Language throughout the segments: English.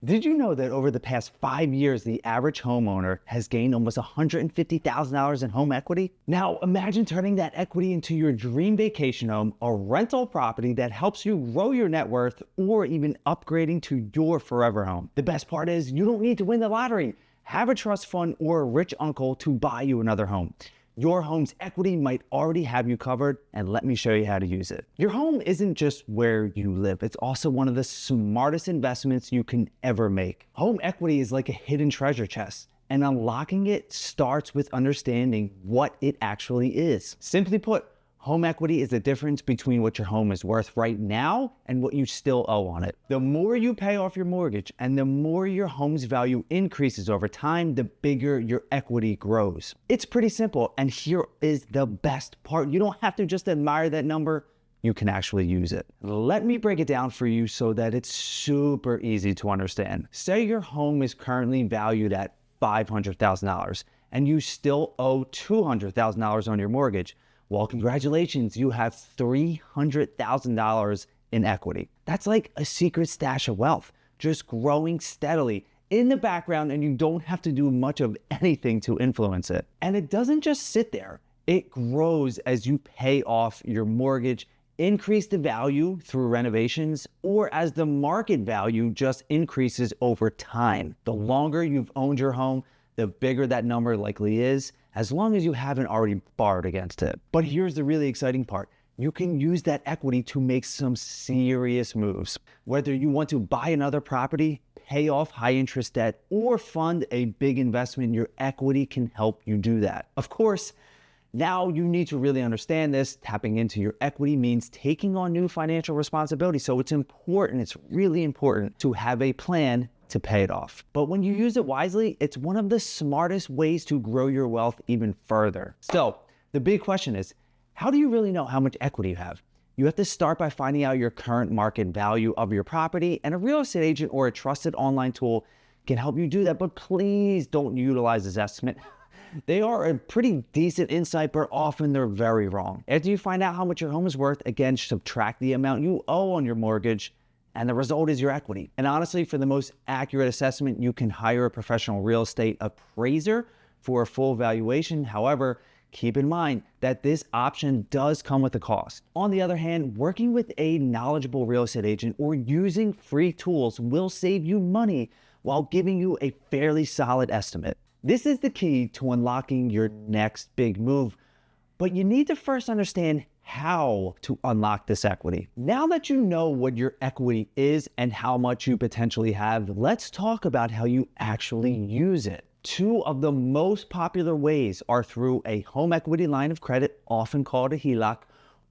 Did you know that over the past 5 years, the average homeowner has gained almost $150,000 in home equity? Now, imagine turning that equity into your dream vacation home, a rental property that helps you grow your net worth, or even upgrading to your forever home. The best part is you don't need to win the lottery, have a trust fund, or a rich uncle to buy you another home. Your home's equity might already have you covered, and let me show you how to use it. Your home isn't just where you live, it's also one of the smartest investments you can ever make. Home equity is like a hidden treasure chest, and unlocking it starts with understanding what it actually is. Simply put, home equity is the difference between what your home is worth right now and what you still owe on it. The more you pay off your mortgage and the more your home's value increases over time, the bigger your equity grows. It's pretty simple, and here is the best part. You don't have to just admire that number, you can actually use it. Let me break it down for you so that it's super easy to understand. Say your home is currently valued at $500,000 and you still owe $200,000 on your mortgage. Well, congratulations, you have $300,000 in equity. That's like a secret stash of wealth, just growing steadily in the background, and you don't have to do much of anything to influence it. And it doesn't just sit there. It grows as you pay off your mortgage, increase the value through renovations, or as the market value just increases over time. The longer you've owned your home, the bigger that number likely is, as long as you haven't already borrowed against it. But here's the really exciting part. You can use that equity to make some serious moves. Whether you want to buy another property, pay off high interest debt, or fund a big investment, your equity can help you do that. Of course, now you need to really understand this. Tapping into your equity means taking on new financial responsibility. So it's really important to have a plan to pay it off. But when you use it wisely, it's one of the smartest ways to grow your wealth even further. So the big question is, how do you really know how much equity you have? You have to start by finding out your current market value of your property, and a real estate agent or a trusted online tool can help you do that. But please don't utilize this estimate. They are a pretty decent insight, but often they're very wrong. After you find out how much your home is worth, again, subtract the amount you owe on your mortgage, and the result is your equity. And honestly, for the most accurate assessment, you can hire a professional real estate appraiser for a full valuation. However, keep in mind that this option does come with a cost. On the other hand, working with a knowledgeable real estate agent or using free tools will save you money while giving you a fairly solid estimate. This is the key to unlocking your next big move, but you need to first understand how to unlock this equity. Now that you know what your equity is and how much you potentially have, let's talk about how you actually use it. Two of the most popular ways are through a home equity line of credit, often called a HELOC,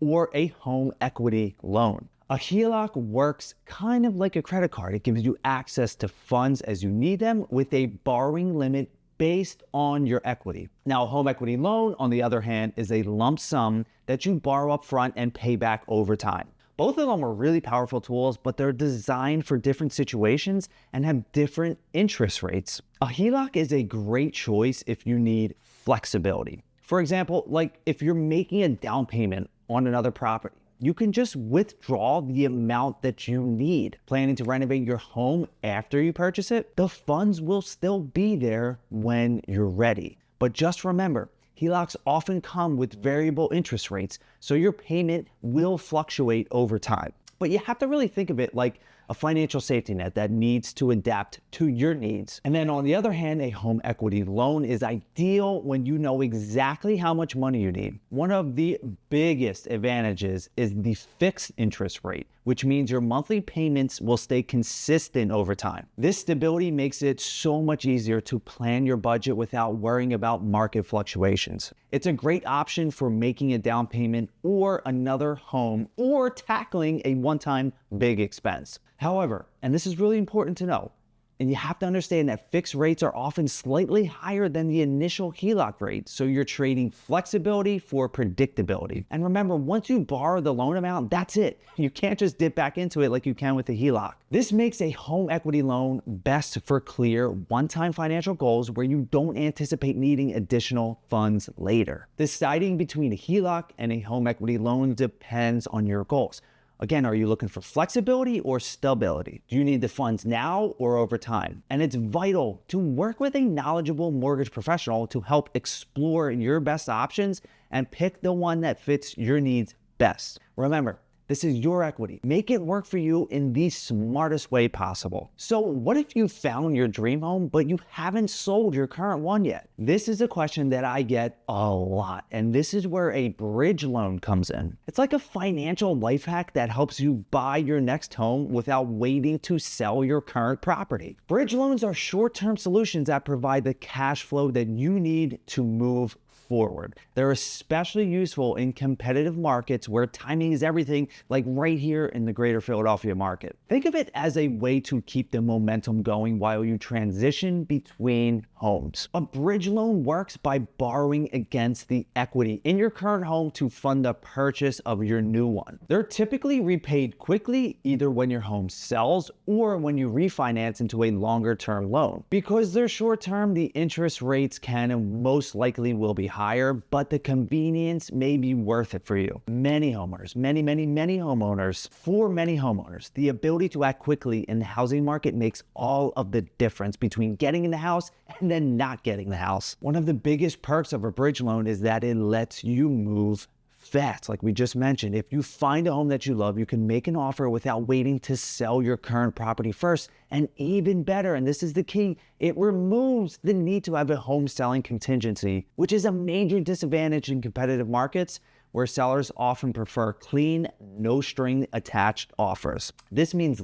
or a home equity loan. A HELOC works kind of like a credit card. It gives you access to funds as you need them with a borrowing limit based on your equity. Now, a home equity loan, on the other hand, is a lump sum that you borrow up front and pay back over time. Both of them are really powerful tools, but they're designed for different situations and have different interest rates. A HELOC is a great choice if you need flexibility. For example, like if you're making a down payment on another property, you can just withdraw the amount that you need. Planning to renovate your home after you purchase it, the funds will still be there when you're ready. But just remember, HELOCs often come with variable interest rates, so your payment will fluctuate over time. But you have to really think of it like a financial safety net that needs to adapt to your needs. And then on the other hand, a home equity loan is ideal when you know exactly how much money you need. One of the biggest advantages is the fixed interest rate, which means your monthly payments will stay consistent over time. This stability makes it so much easier to plan your budget without worrying about market fluctuations. It's a great option for making a down payment or another home or tackling a one-time big expense. However, and this is really important to know, and you have to understand that fixed rates are often slightly higher than the initial HELOC rate, so you're trading flexibility for predictability. And remember, once you borrow the loan amount, that's it. You can't just dip back into it like you can with a HELOC. This makes a home equity loan best for clear, one-time financial goals where you don't anticipate needing additional funds later. Deciding between a HELOC and a home equity loan depends on your goals. Again, are you looking for flexibility or stability? Do you need the funds now or over time? And it's vital to work with a knowledgeable mortgage professional to help explore your best options and pick the one that fits your needs best. Remember, this is your equity. Make it work for you in the smartest way possible. So what if you found your dream home, but you haven't sold your current one yet? This is a question that I get a lot, and this is where a bridge loan comes in. It's like a financial life hack that helps you buy your next home without waiting to sell your current property. Bridge loans are short-term solutions that provide the cash flow that you need to move forward. They're especially useful in competitive markets where timing is everything, like right here in the greater Philadelphia market. Think of it as a way to keep the momentum going while you transition between homes. A bridge loan works by borrowing against the equity in your current home to fund the purchase of your new one. They're typically repaid quickly, either when your home sells or when you refinance into a longer-term loan. Because they're short-term, the interest rates can and most likely will be higher, but the convenience may be worth it for you. Many homeowners, many homeowners, the ability to act quickly in the housing market makes all of the difference between getting in the house and then not getting the house. One of the biggest perks of a bridge loan is that it lets you move fast. Like we just mentioned, if you find a home that you love, you can make an offer without waiting to sell your current property first. And even better, and this is the key, it removes the need to have a home selling contingency, which is a major disadvantage in competitive markets where sellers often prefer clean, no string attached offers. This means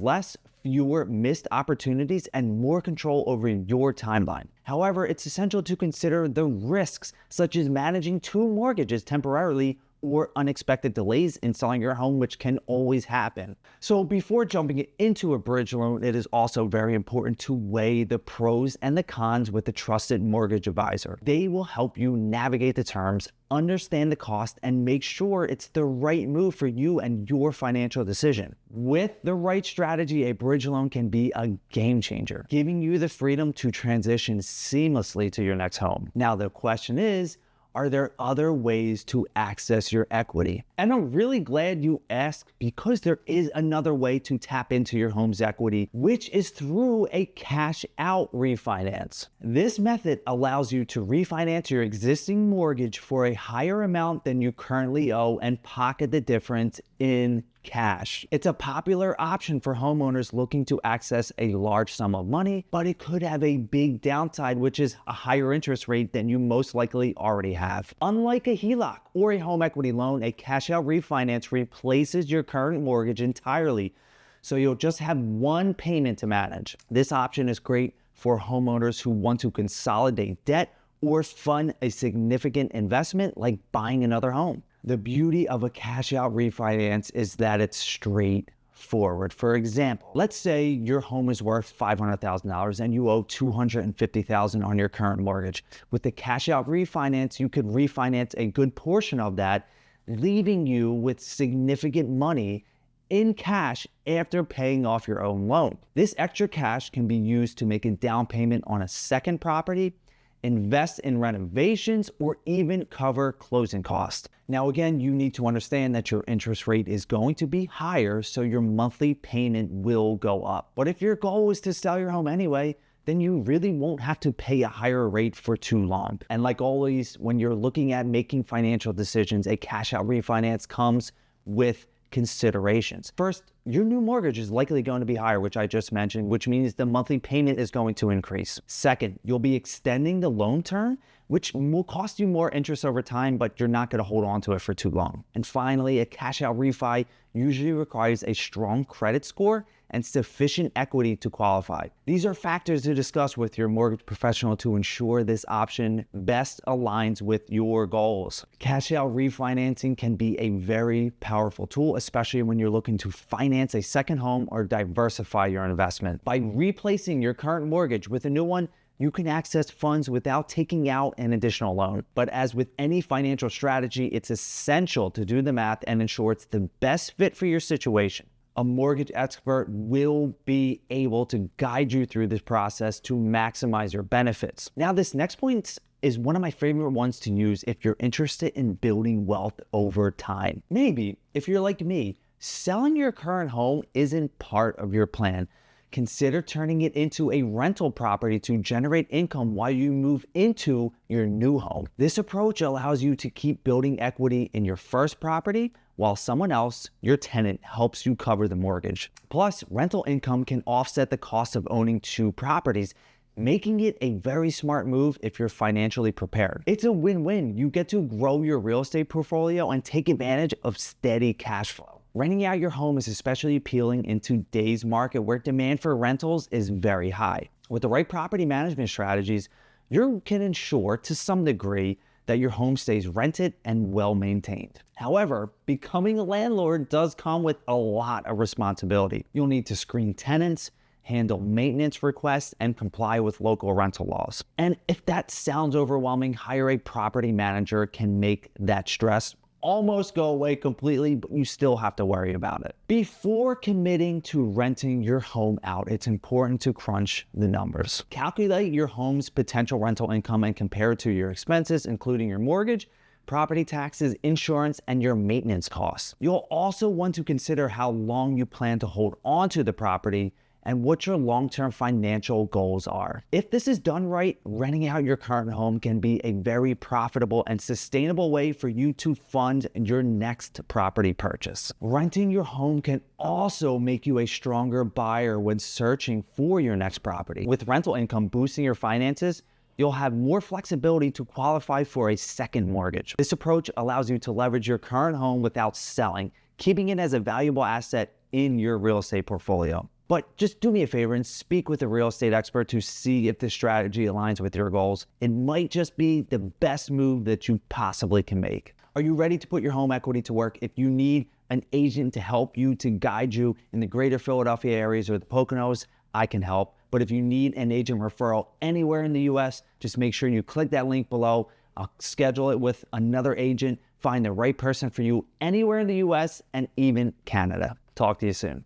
fewer missed opportunities and more control over your timeline. However, it's essential to consider the risks, such as managing two mortgages temporarily or unexpected delays in selling your home, which can always happen. So before jumping into a bridge loan, it is also very important to weigh the pros and the cons with a trusted mortgage advisor. They will help you navigate the terms, understand the cost, and make sure it's the right move for you and your financial decision. With the right strategy, a bridge loan can be a game changer, giving you the freedom to transition seamlessly to your next home. Now, the question is, are there other ways to access your equity? And I'm really glad you asked, because there is another way to tap into your home's equity, which is through a cash out refinance. This method allows you to refinance your existing mortgage for a higher amount than you currently owe and pocket the difference in cash. It's a popular option for homeowners looking to access a large sum of money, but it could have a big downside, which is a higher interest rate than you most likely already have. Unlike a HELOC or a home equity loan, a cash out refinance replaces your current mortgage entirely, so you'll just have one payment to manage. This option is great for homeowners who want to consolidate debt or fund a significant investment like buying another home. The beauty of a cash out refinance is that it's straightforward. For example, let's say your home is worth $500,000 and you owe $250,000 on your current mortgage. With the cash out refinance, you could refinance a good portion of that, leaving you with significant money in cash after paying off your own loan. This extra cash can be used to make a down payment on a second property, invest in renovations, or even cover closing costs. Now, again, you need to understand that your interest rate is going to be higher, so your monthly payment will go up. But if your goal is to sell your home anyway, then you really won't have to pay a higher rate for too long. And like always, when you're looking at making financial decisions, a cash out refinance comes with considerations. First, your new mortgage is likely going to be higher, which I just mentioned, which means the monthly payment is going to increase. Second, you'll be extending the loan term, which will cost you more interest over time, but you're not going to hold on to it for too long. And finally, a cash out refi usually requires a strong credit score and sufficient equity to qualify. These are factors to discuss with your mortgage professional to ensure this option best aligns with your goals. Cash out refinancing can be a very powerful tool, especially when you're looking to finance a second home or diversify your investment. By replacing your current mortgage with a new one, you can access funds without taking out an additional loan. But as with any financial strategy, it's essential to do the math and ensure it's the best fit for your situation. A mortgage expert will be able to guide you through this process to maximize your benefits. Now, this next point is one of my favorite ones to use if you're interested in building wealth over time. Maybe, if you're like me, selling your current home isn't part of your plan, consider turning it into a rental property to generate income while you move into your new home. This approach allows you to keep building equity in your first property while someone else, your tenant, helps you cover the mortgage. Plus, rental income can offset the cost of owning two properties, making it a very smart move if you're financially prepared. It's a win-win. You get to grow your real estate portfolio and take advantage of steady cash flow. Renting out your home is especially appealing in today's market where demand for rentals is very high. With the right property management strategies, you can ensure to some degree that your home stays rented and well maintained. However, becoming a landlord does come with a lot of responsibility. You'll need to screen tenants, handle maintenance requests, and comply with local rental laws. And if that sounds overwhelming, hire a property manager can make that stress almost go away completely, but you still have to worry about it. Before committing to renting your home out, it's important to crunch the numbers. Calculate your home's potential rental income and compare it to your expenses, including your mortgage, property taxes, insurance, and your maintenance costs. You'll also want to consider how long you plan to hold on to the property and what your long-term financial goals are. If this is done right, renting out your current home can be a very profitable and sustainable way for you to fund your next property purchase. Renting your home can also make you a stronger buyer when searching for your next property. With rental income boosting your finances, you'll have more flexibility to qualify for a second mortgage. This approach allows you to leverage your current home without selling, keeping it as a valuable asset in your real estate portfolio. But just do me a favor and speak with a real estate expert to see if this strategy aligns with your goals. It might just be the best move that you possibly can make. Are you ready to put your home equity to work? If you need an agent to help you, to guide you in the greater Philadelphia areas or the Poconos, I can help. But if you need an agent referral anywhere in the US, just make sure you click that link below. I'll schedule it with another agent, find the right person for you anywhere in the US and even Canada. Talk to you soon.